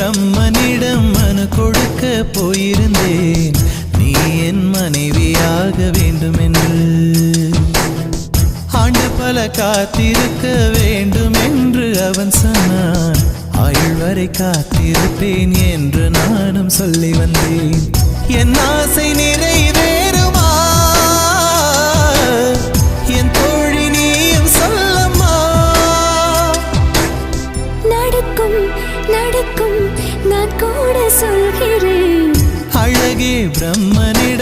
பிரம்மனிடம் மனு கொடுக்க போயிருந்தேன், நீ என் மனைவியாக வேண்டும் என்று. ஆண்டு பல காத்திருக்க வேண்டும் என்று அவன் சொன்னான், ஆயுள் வரை காத்திருப்பேன் என்று நானும் சொல்லி வந்தேன். என் ஆசை நிறை